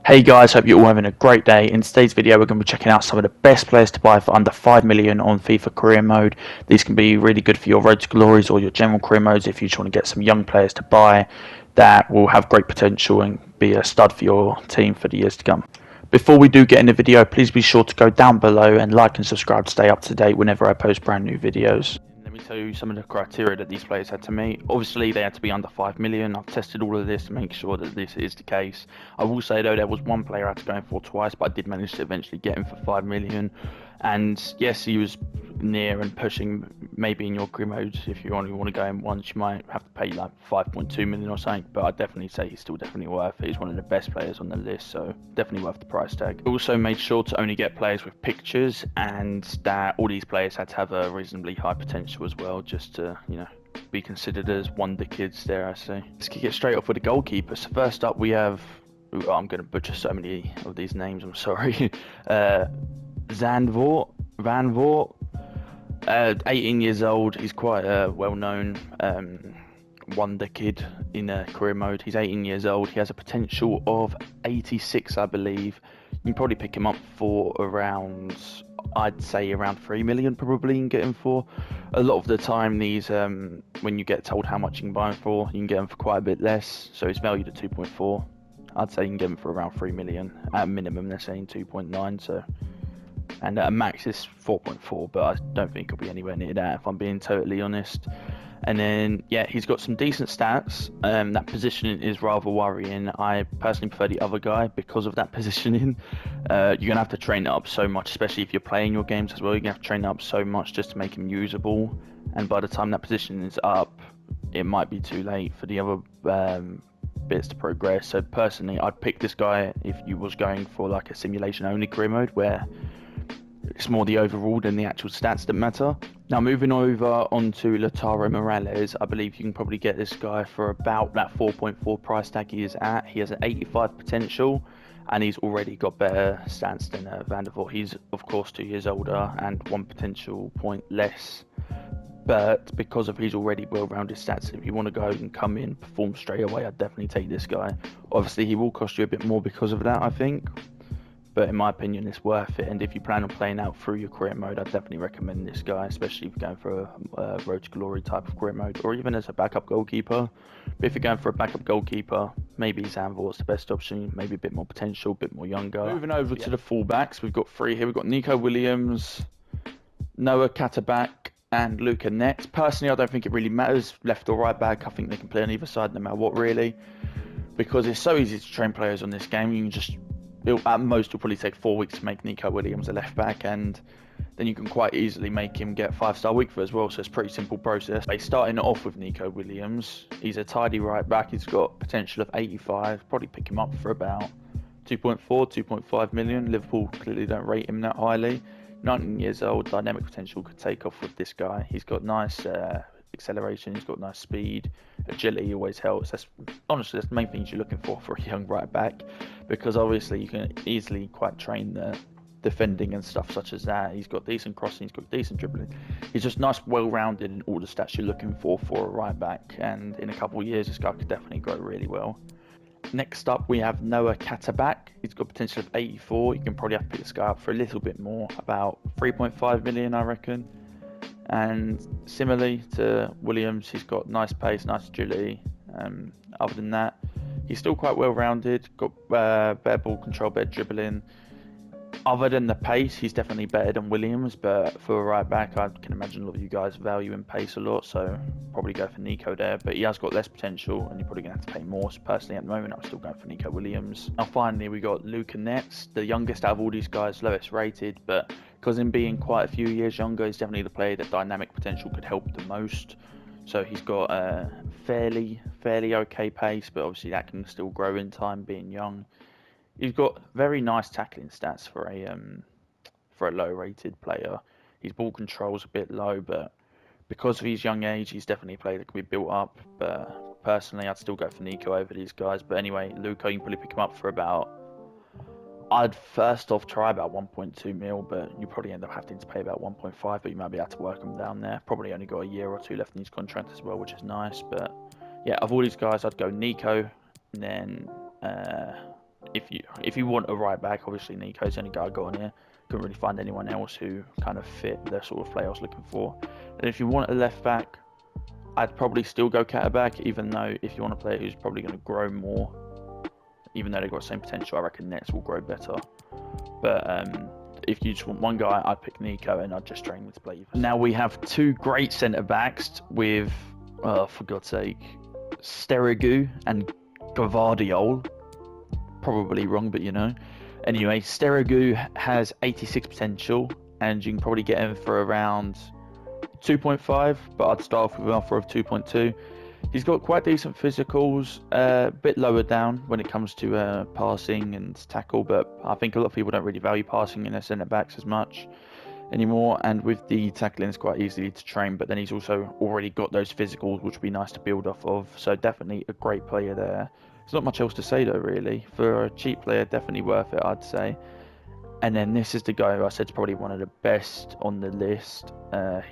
Hey guys, hope you're all having a great day. In today's video we're going to be checking out some of the best players to buy for under 5 million on FIFA career mode. These can be really good for your road to glories or your general career modes if you just want to get some young players to buy that will have great potential and be a stud for your team for the years to come. Before we do get in the video, please be sure to go down below and like and subscribe to stay up to date whenever I post brand new videos. Let me tell you some of the criteria that these players had to meet. Obviously, they had to be under 5 million. I've tested all of this to make sure that this is the case. I will say, though, there was one player I had to go in for twice, but I did manage to eventually get him for 5 million. And yes, he was near and pushing. Maybe in your career mode, if you only want to go in once, you might have to pay like 5.2 million or something, but I'd definitely say he's still definitely worth it. He's one of the best players on the list, so definitely worth the price tag. Also made sure to only get players with pictures, and that all these players had to have a reasonably high potential as well, just to, be considered as wonder kids there, I say. Let's kick it straight off with the goalkeepers. So first up we have, I'm going to butcher so many of these names, I'm sorry. Van Voort, 18 years old. He's quite a well-known wonder kid in career mode. He's 18 years old. He has a potential of 86, I believe. You can probably pick him up for around, I'd say around 3 million probably. You can get him for. A lot of the time, these when you get told how much you can buy him for, you can get him for quite a bit less. So he's valued at 2.4. I'd say you can get him for around 3 million at minimum. They're saying 2.9. So. And max is 4.4, but I don't think he'll be anywhere near that if I'm being totally honest. And then, yeah, he's got some decent stats. That positioning is rather worrying. I personally prefer the other guy because of that positioning. You're going to have to train it up so much, especially if you're playing your games as well. You're going to have to train it up so much just to make him usable. And by the time that position is up, it might be too late for the other bits to progress. So personally, I'd pick this guy if you was going for like a simulation only career mode where it's more the overall than the actual stats that matter. Now moving over onto Lautaro Morales, I believe you can probably get this guy for about that 4.4 price tag he is at. He has an 85 potential and he's already got better stats than Van der Voort. He's of course 2 years older and 1 potential point less. But because of his already well-rounded stats, if you want to go and come in, perform straight away, I'd definitely take this guy. Obviously he will cost you a bit more because of that, I think. But in my opinion, it's worth it. And if you plan on playing out through your career mode, I'd definitely recommend this guy, especially if you're going for a road to glory type of career mode, or even as a backup goalkeeper. But if you're going for a backup goalkeeper, maybe Van Voort's the best option, maybe a bit more potential, a bit more younger. Moving over to the fullbacks, we've got 3 here. We've got Nico Williams, Noah Katterback, and Luca Netz. Personally, I don't think it really matters, left or right back. I think they can play on either side no matter what, really, because it's so easy to train players on this game. You can just, at most, it'll probably take 4 weeks to make Nico Williams a left back, and then you can quite easily make him get 5-star week for as well. So it's a pretty simple process. But starting off with Nico Williams, he's a tidy right back. He's got potential of 85. Probably pick him up for about 2.4, 2.5 million. Liverpool clearly don't rate him that highly. 19 years old, dynamic potential, could take off with this guy. He's got nice acceleration, he's got nice speed, agility always helps. That's honestly that's the main things you're looking for a young right back, because obviously you can easily quite train the defending and stuff such as that. He's got decent crossing, he's got decent dribbling. He's just nice, well-rounded in all the stats you're looking for a right back, and in a couple of years this guy could definitely grow really well. Next up, we have Noah Katterback. He's got potential of 84. You can probably have to pick this guy up for a little bit more, about 3.5 million, I reckon. And similarly to Williams, he's got nice pace, nice agility. Other than that, he's still quite well-rounded. Got better ball control, better dribbling. Other than the pace, he's definitely better than Williams, but for a right back, I can imagine a lot of you guys value in pace a lot, so probably go for Nico there. But he has got less potential, and you're probably going to have to pay more. So personally, at the moment, I'm still going for Nico Williams. Now, finally, we got Luca Netz, the youngest out of all these guys, lowest rated, but because him being quite a few years younger, he's definitely the player that dynamic potential could help the most. So he's got a fairly okay pace, but obviously that can still grow in time, being young. He's got very nice tackling stats for a low-rated player. His ball control's a bit low, but because of his young age, he's definitely a player that can be built up. But personally, I'd still go for Nico over these guys. But anyway, Luca, you can probably pick him up for about, I'd first off try about 1.2 mil, but you probably end up having to pay about 1.5, but you might be able to work him down there. Probably only got a year or two left in his contract as well, which is nice. But yeah, of all these guys, I'd go Nico, and then if you want a right back, obviously Nico's the only guy I got on here. Couldn't really find anyone else who kind of fit the sort of play I was looking for. And if you want a left back, I'd probably still go back, even though if you want a player who's probably going to grow more, even though they've got the same potential, I reckon Nets will grow better. But if you just want one guy, I'd pick Nico and I'd just train with Blade. Now we have two great centre backs with, for God's sake, Sterigu and Gavardiol. Probably wrong, but you know. Anyway, Sterigu has 86 potential, and you can probably get him for around 2.5, but I'd start off with an offer of 2.2. He's got quite decent physicals, a bit lower down when it comes to passing and tackle, but I think a lot of people don't really value passing in their centre backs as much anymore, and with the tackling it's quite easy to train, but then he's also already got those physicals, which would be nice to build off of, so definitely a great player there. There's not much else to say though, really. For a cheap player, definitely worth it, I'd say. And then this is the guy who I said is probably one of the best on the list. I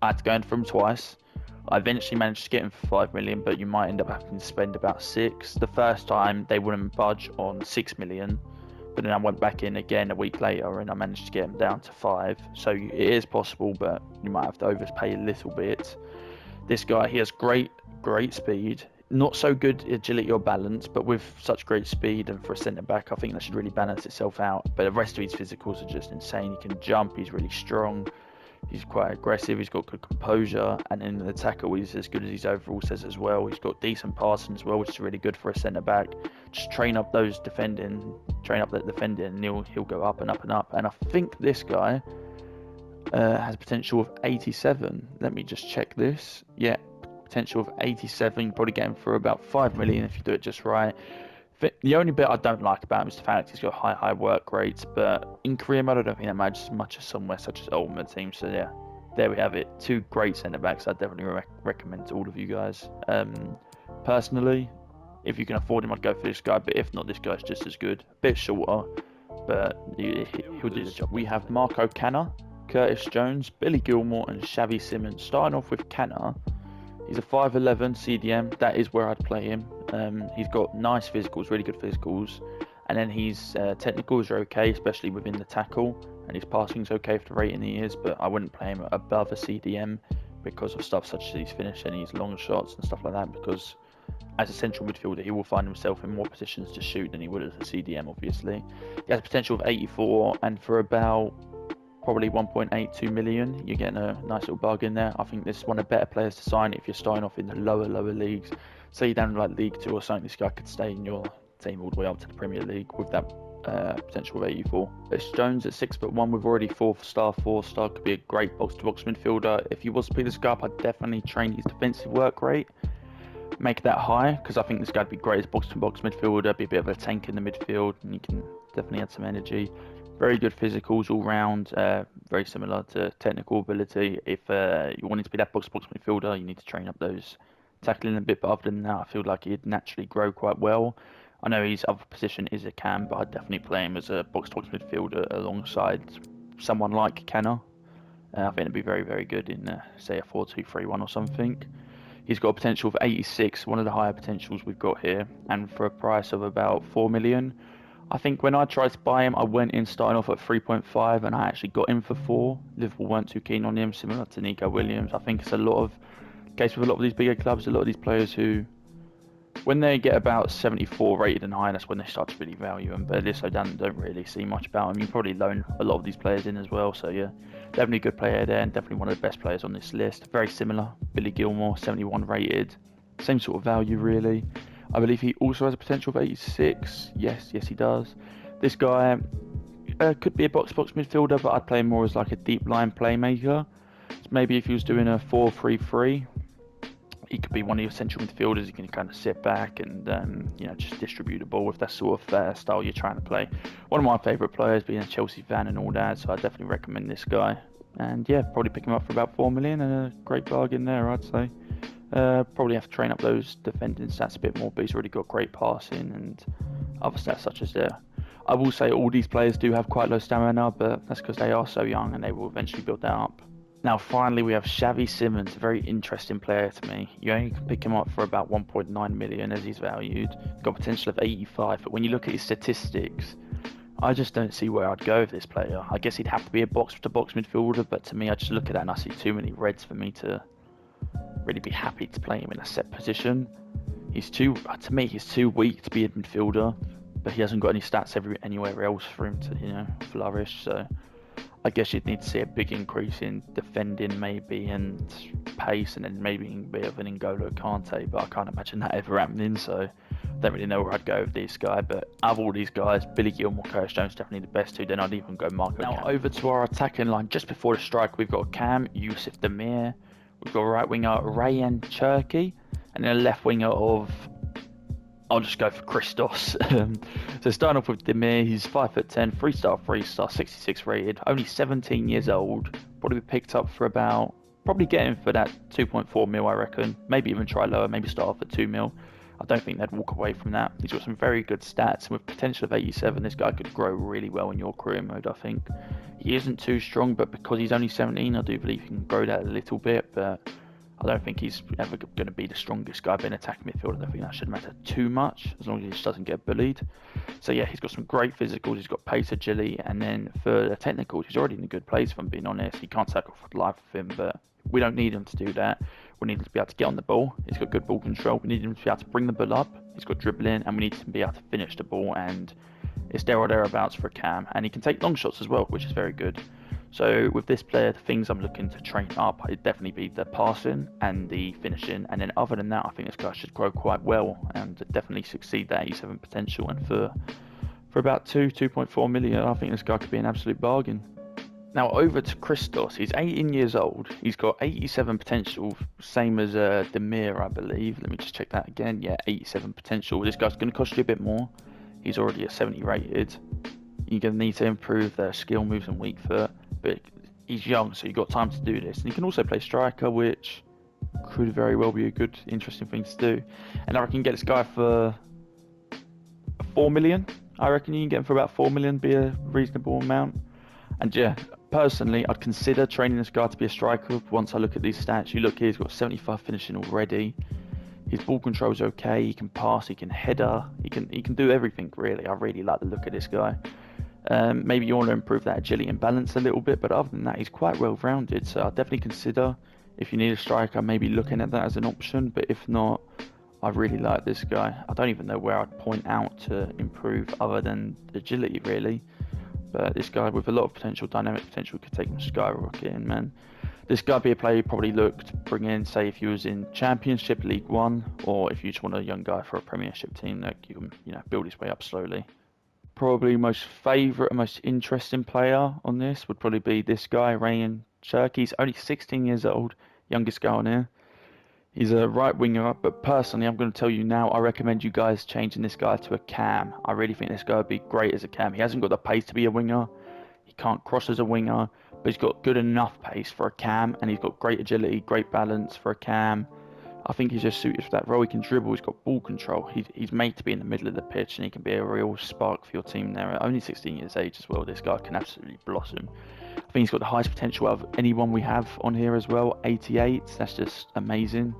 had to go in for him twice. I eventually managed to get him for 5 million, but you might end up having to spend about 6. The first time they wouldn't budge on 6 million, but then I went back in again a week later and I managed to get him down to 5. So it is possible, but you might have to overpay a little bit. This guy, he has great speed. Not so good agility or balance, but with such great speed and for a centre back, I think that should really balance itself out. But the rest of his physicals are just insane. He can jump, he's really strong, he's quite aggressive, he's got good composure, and in the tackle he's as good as his overall says as well. He's got decent passing as well, which is really good for a centre back. Just train up that defending, and he'll go up and up and up. And I think this guy has potential of 87. Let me just check this. Yeah. Potential of 87. You probably get him for about 5 million if you do it just right. The only bit I don't like about him is the fact he's got high work rates, but in career mode I don't think that matters as much as somewhere such as Ultimate Team. So yeah, there we have it. Two great centre backs I definitely recommend to all of you guys. Personally, if you can afford him, I'd go for this guy, but if not, this guy's just as good. A bit shorter, but he'll do the job. We have Marco Canna, Curtis Jones, Billy Gilmore and Xavi Simons. Starting off with Canna. He's a 5'11 CDM. That is where I'd play him. He's got nice physicals, really good physicals, and then his technicals are okay, especially within the tackle, and his passing's okay for the rating he is, but I wouldn't play him above a CDM because of stuff such as his finishing, his long shots and stuff like that, because as a central midfielder he will find himself in more positions to shoot than he would as a CDM, obviously. He has a potential of 84, and for about probably 1.82 million, you're getting a nice little bargain there. I think this is one of the better players to sign if you're starting off in the lower leagues. Say you're down in like League 2 or something, this guy could stay in your team all the way up to the Premier League with that potential of 84. Curtis Jones at 6'1", we've already 4-star, could be a great box-to-box midfielder. If you was to pick this guy up, I'd definitely train his defensive work rate, make that high, because I think this guy would be great as box-to-box midfielder, be a bit of a tank in the midfield, and you can definitely add some energy. Very good physicals all round, very similar to technical ability. If you wanted to be that box-to-box midfielder, you need to train up those tackling a bit, but other than that, I feel like he'd naturally grow quite well. I know his other position is a cam, but I'd definitely play him as a box-to-box midfielder alongside someone like Canna. I think it'd be very good in, say, a 4-2-3-1 or something. He's got a potential of 86, one of the higher potentials we've got here, and for a price of about 4 million. I think when I tried to buy him, I went in starting off at 3.5 and I actually got him for 4. Liverpool weren't too keen on him, similar to Nico Williams. I think it's a lot of case with a lot of these bigger clubs, a lot of these players who, when they get about 74 rated and higher, that's when they start to really value him. But this don't really see much about him. You probably loan a lot of these players in as well. So yeah, definitely a good player there and definitely one of the best players on this list. Very similar, Billy Gilmore, 71 rated. Same sort of value really. I believe he also has a potential of 86. Yes, he does. This guy could be a box-to-box midfielder, but I'd play him more as like a deep line playmaker. So maybe if he was doing a 4-3-3, he could be one of your central midfielders. He can kind of sit back and just distribute the ball if that's sort of style you're trying to play. One of my favourite players, being a Chelsea fan and all that, so I definitely recommend this guy. And yeah, probably pick him up for about 4 million and a great bargain there, I'd say. Probably have to train up those defending stats a bit more, but he's already got great passing and other stats such as there. I will say all these players do have quite low stamina, but that's because they are so young and they will eventually build that up. Now, finally, we have Xavi Simons, a very interesting player to me. You only can pick him up for about 1.9 million as he's valued. Got potential of 85, but when you look at his statistics, I just don't see where I'd go with this player. I guess he'd have to be a box-to-box midfielder, but to me, I just look at that and I see too many reds for me to really be happy to play him in a set position. To me, he's too weak to be a midfielder, but he hasn't got any stats anywhere else for him to, flourish. So I guess you'd need to see a big increase in defending maybe and pace, and then maybe a bit of an N'Golo Kante, but I can't imagine that ever happening, so I don't really know where I'd go with this guy. But out of all these guys, Billy Gilmore, Curtis Jones definitely the best two. Then I'd even go Marco Now Cam. Over to our attacking line. Just before the strike, we've got Cam, Yusuf Demir, we've got right winger Rayan Cherki, and then a left winger of, I'll just go for Christos. So starting off with Demir, he's 5'10", 3-star, 66 rated, only 17 years old. Probably picked up for about, probably getting for that 2.4 mil, I reckon. Maybe even try lower, maybe start off at 2 mil. I don't think they'd walk away from that. He's got some very good stats, and with potential of 87, this guy could grow really well in your career mode, I think. He isn't too strong, but because he's only 17, I do believe he can grow that a little bit, but I don't think he's ever going to be the strongest guy being attacking midfield. I don't think that should matter too much, as long as he just doesn't get bullied. So yeah, he's got some great physicals, he's got pace, agility, and then for the technicals, he's already in a good place, if I'm being honest. He can't tackle for the life of him, but we don't need him to do that. We need him to be able to get on the ball. He's got good ball control. We need him to be able to bring the ball up. He's got dribbling, and we need him to be able to finish the ball, and it's there or thereabouts for Cam. And he can take long shots as well, which is very good. So with this player, the things I'm looking to train up, it'd definitely be the passing and the finishing. And then other than that, I think this guy should grow quite well and definitely succeed that 87 potential. And for about 2.4 million, I think this guy could be an absolute bargain. Now over to Christos. He's 18 years old. He's got 87 potential, same as Demir, I believe. Let me just check that again. Yeah, 87 potential. This guy's going to cost you a bit more. He's already at 70 rated. You're going to need to improve their skill moves and weak foot. But he's young, so you've got time to do this. And he can also play striker, which could very well be a good, interesting thing to do. And I reckon you can get this guy for 4 million. I reckon you can get him for about 4 million, be a reasonable amount. And yeah, personally, I'd consider training this guy to be a striker. Once I look at these stats, you look here, he's got 75 finishing already. His ball control's okay. He can pass, he can header, he can do everything really. I really like the look of this guy. Maybe you want to improve that agility and balance a little bit, but other than that, he's quite well rounded. So I'd definitely consider, if you need a striker, maybe looking at that as an option. But if not, I really like this guy. I don't even know where I'd point out to improve other than agility really. But this guy with a lot of potential, dynamic potential, could take him skyrocketing, man. This guy would be a player you probably look to bring in, say, if you was in Championship, League One, or if you just want a young guy for a Premiership team that you can, build his way up slowly. Probably most favourite and most interesting player on this would probably be this guy, Rayan Cherki. He's only 16 years old, youngest guy on here. He's a right winger, but personally, I'm going to tell you now, I recommend you guys changing this guy to a cam. I really think this guy would be great as a cam. He hasn't got the pace to be a winger. He can't cross as a winger, but he's got good enough pace for a cam, and he's got great agility, great balance for a cam. I think he's just suited for that role. He can dribble, he's got ball control. He's made to be in the middle of the pitch, and he can be a real spark for your team there. At only 16 years age as well, this guy can absolutely blossom. I think he's got the highest potential out of anyone we have on here as well, 88. That's just amazing.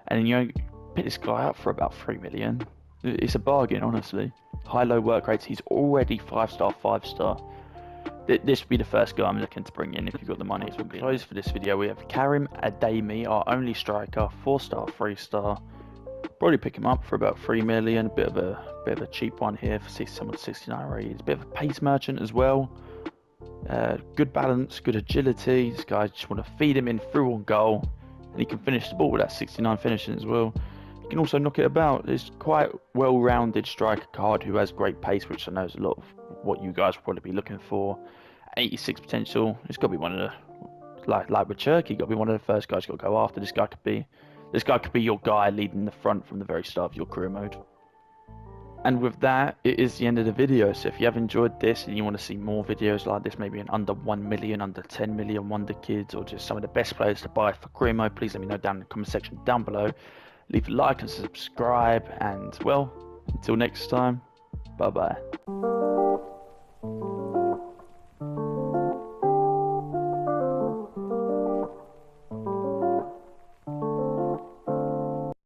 And then pick this guy up for about 3 million. It's a bargain, honestly. High-low work rates. He's already 5-star, 5-star. This would be the first guy I'm looking to bring in if you've got the money. So we'll close for this video. We have Karim Adeyemi, our only striker, 4-star, 3-star. Probably pick him up for about 3 million. A bit of a cheap one here for 69 rated. A bit of a pace merchant as well. Good balance, good agility. This guy, just want to feed him in through on goal, and he can finish the ball with that 69 finishing as well. You can also knock it about. It's quite well-rounded striker card who has great pace, which I know is a lot of what you guys will probably be looking for. 86 potential. It's got to be one of the, like with Cherki, got to be one of the first guys you've got to go after. This guy could be your guy leading the front from the very start of your career mode. And with that, it is the end of the video. So if you have enjoyed this and you want to see more videos like this, maybe an under 1 million, under 10 million Wonder Kids, or just some of the best players to buy for career mode, please let me know down in the comment section down below. Leave a like and subscribe, and well, until next time, bye bye.